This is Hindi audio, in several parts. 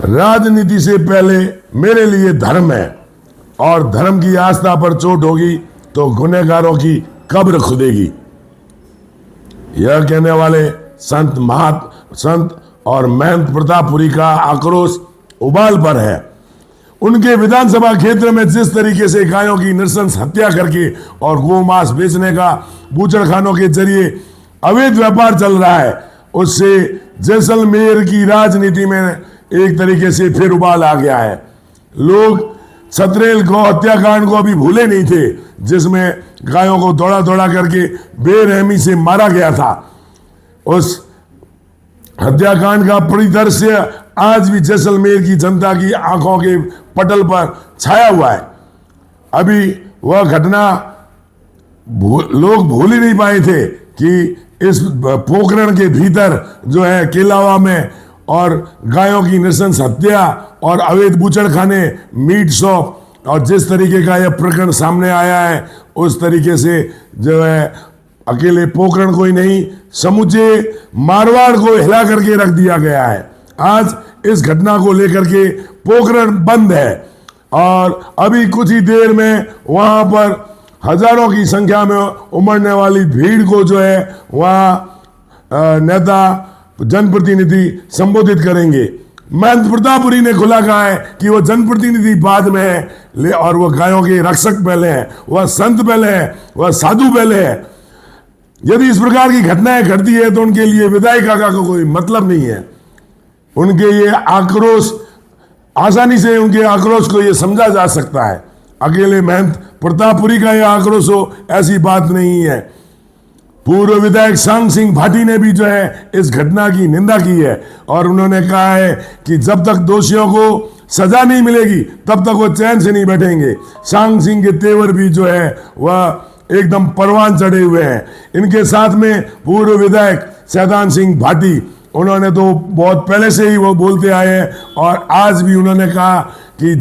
राजनीति से पहले मेरे लिए धर्म है, और धर्म की आस्था पर चोट होगी तो गुनहगारों की कब्र खुदेगी। यह कहने वाले संत और महंत प्रतापपुरी का आक्रोश उबाल पर है। उनके विधानसभा क्षेत्र में जिस तरीके से गायों की नृशंस हत्या करके और गोमांस बेचने का बूचड़खानों के जरिए अवैध व्यापार चल रहा है, उससे जैसलमेर की राजनीति में एक तरीके से फिर उबाल आ गया है। लोग छतरेल गौ हत्याकांड को अभी भूले नहीं थे, जिसमें गायों को दौड़ा दौड़ा करके बेरहमी से मारा गया था। उस हत्याकांड का परिदृश्य आज भी जैसलमेर की जनता की आंखों के पटल पर छाया हुआ है। अभी वह घटना लोग भूल ही नहीं पाए थे कि इस पोखरण के भीतर जो है केलावा में और गायों की नृशंस हत्या और अवैध बूचड़खाने, मीट शॉप, और जिस तरीके का यह प्रकरण सामने आया है, उस तरीके से जो है अकेले पोखरण को ही नहीं, समूचे मारवाड़ को हिला करके रख दिया गया है। आज इस घटना को लेकर के पोखरण बंद है, और अभी कुछ ही देर में वहां पर हजारों की संख्या में उमड़ने वाली भीड़ को जो है वहां नेता जनप्रतिनिधि संबोधित करेंगे। महंत प्रतापपुरी ने खुला कहा है कि वह जनप्रतिनिधि बाद में है और वह गायों के रक्षक पहले हैं, वह संत पहले है, वह साधु पहले है। यदि इस प्रकार की घटनाएं घटती है तो उनके लिए विधायिका का कोई मतलब नहीं है। उनके ये आक्रोश, आसानी से उनके आक्रोश को ये समझा जा सकता है। अकेले महंत प्रतापपुरी का यह आक्रोश हो, ऐसी बात नहीं है। पूर्व विधायक सांग सिंह भाटी ने भी जो है इस घटना की निंदा की है, और उन्होंने कहा है कि जब तक दोषियों को सजा नहीं मिलेगी तब तक वो चैन से नहीं बैठेंगे। सांग सिंह के तेवर भी जो है वह एकदम परवान चढ़े हुए हैं। इनके साथ में पूर्व विधायक सैदान सिंह भाटी, उन्होंने तो बहुत पहले से ही वो बोलते आए हैं, और आज भी उन्होंने कहा कि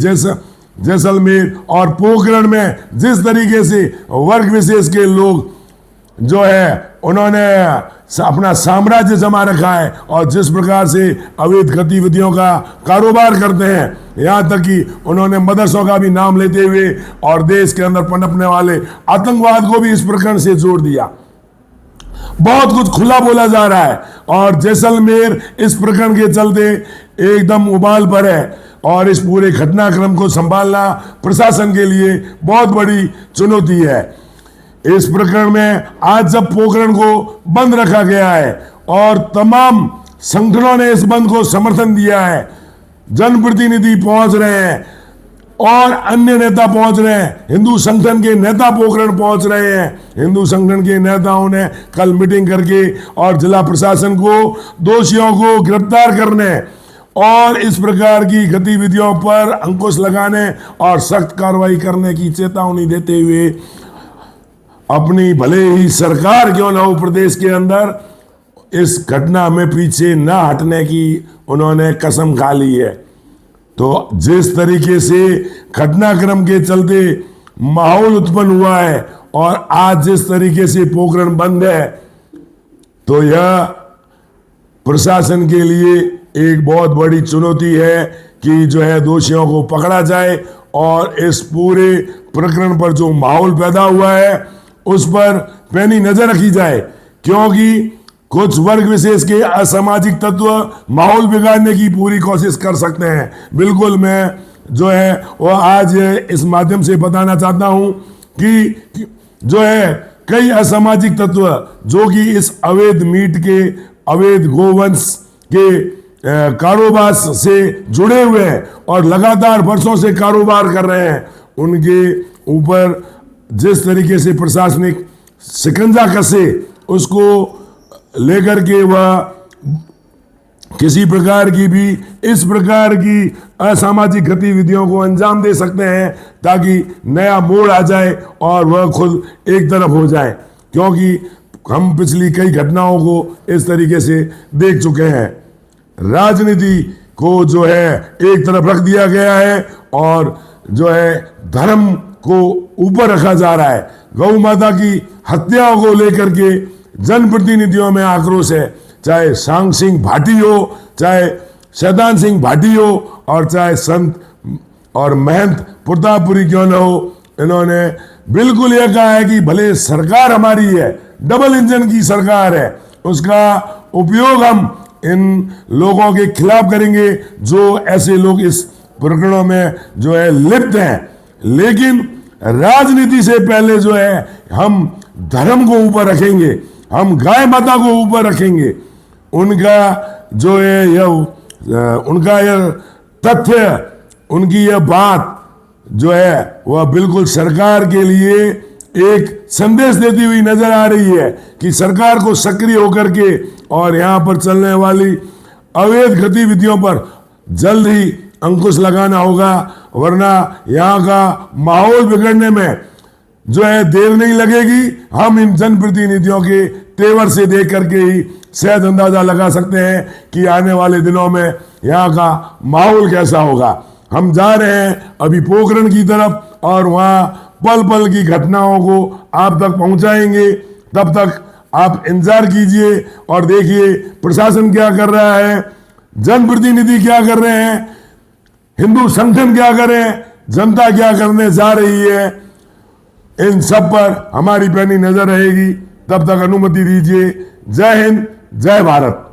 जैसलमेर और पोखरण में जिस तरीके से वर्ग विशेष के लोग जो है उन्होंने अपना साम्राज्य जमा रखा है, और जिस प्रकार से अवैध गतिविधियों का कारोबार करते हैं, यहाँ तक कि उन्होंने मदरसों का भी नाम लेते हुए और देश के अंदर पनपने वाले आतंकवाद को भी इस प्रकरण से जोड़ दिया। बहुत कुछ खुला बोला जा रहा है, और जैसलमेर इस प्रकरण के चलते एकदम उबाल पर है, और इस पूरे घटनाक्रम को संभालना प्रशासन के लिए बहुत बड़ी चुनौती है। इस प्रकरण में आज जब पोखरण को बंद रखा गया है और तमाम संगठनों ने इस बंद को समर्थन दिया है, जनप्रतिनिधि पहुंच रहे हैं और अन्य नेता पहुंच रहे हैं, हिंदू संगठन के नेता पोखरण पहुंच रहे हैं। हिंदू संगठन के नेताओं ने कल मीटिंग करके और जिला प्रशासन को दोषियों को गिरफ्तार करने और इस प्रकार की गतिविधियों पर अंकुश लगाने और सख्त कार्रवाई करने की चेतावनी देते हुए अपनी भले ही सरकार क्यों ना हो प्रदेश के अंदर, इस घटना में पीछे ना हटने की उन्होंने कसम खा ली है। तो जिस तरीके से घटनाक्रम के चलते माहौल उत्पन्न हुआ है और आज जिस तरीके से पोखरण बंद है, तो यह प्रशासन के लिए एक बहुत बड़ी चुनौती है कि जो है दोषियों को पकड़ा जाए और इस पूरे प्रकरण पर जो माहौल पैदा हुआ है उस पर पैनी नजर रखी जाए, क्योंकि कुछ वर्ग विशेष के असामाजिक तत्व माहौल बिगाड़ने की पूरी कोशिश कर सकते हैं। बिल्कुल, मैं जो है वो आज इस माध्यम से बताना चाहता हूं कि जो है कई असामाजिक तत्व जो कि इस अवैध मीट के, अवैध गोवंश के कारोबार से जुड़े हुए हैं और लगातार वर्षों से कारोबार कर रहे हैं, उनके ऊपर जिस तरीके से प्रशासनिक शिकंजा कसे, उसको लेकर के वह किसी प्रकार की भी इस प्रकार की असामाजिक गतिविधियों को अंजाम दे सकते हैं, ताकि नया मोड़ आ जाए और वह खुद एक तरफ हो जाए। क्योंकि हम पिछली कई घटनाओं को इस तरीके से देख चुके हैं। राजनीति को जो है एक तरफ रख दिया गया है और जो है धर्म को ऊपर रखा जा रहा है। गौ माता की हत्याओं को लेकर के जनप्रतिनिधियों में आक्रोश है, चाहे सांग सिंह भाटी हो, चाहे शैतान सिंह भाटी हो और चाहे संत और महंत प्रतापपुरी क्यों न हो, इन्होंने बिल्कुल यह कहा है कि भले सरकार हमारी है, डबल इंजन की सरकार है, उसका उपयोग हम इन लोगों के खिलाफ करेंगे जो ऐसे लोग इस प्रकरणों में जो है लिप्त हैं। लेकिन राजनीति से पहले जो है हम धर्म को ऊपर रखेंगे, हम गाय माता को ऊपर रखेंगे। उनका जो है यह उनका यह तथ्य, उनकी यह बात जो है वह बिल्कुल सरकार के लिए एक संदेश देती हुई नजर आ रही है कि सरकार को सक्रिय होकर के और यहां पर चलने वाली अवैध गतिविधियों पर जल्द ही अंकुश लगाना होगा, वरना यहां का माहौल बिगड़ने में जो है देर नहीं लगेगी। हम इन जनप्रतिनिधियों के तेवर से देख करके ही शायद अंदाजा लगा सकते हैं कि आने वाले दिनों में यहाँ का माहौल कैसा होगा। हम जा रहे हैं अभी पोखरण की तरफ और वहाँ पल पल की घटनाओं को आप तक पहुँचाएंगे। तब तक आप इंतजार कीजिए और देखिए प्रशासन क्या कर रहा है, जनप्रतिनिधि क्या कर रहे हैं, हिंदू संगठन क्या कर रहे हैं, जनता क्या करने जा रही है। इन सब पर हमारी पैनी नजर रहेगी। तब तक अनुमति दीजिए। जय हिंद, जय भारत।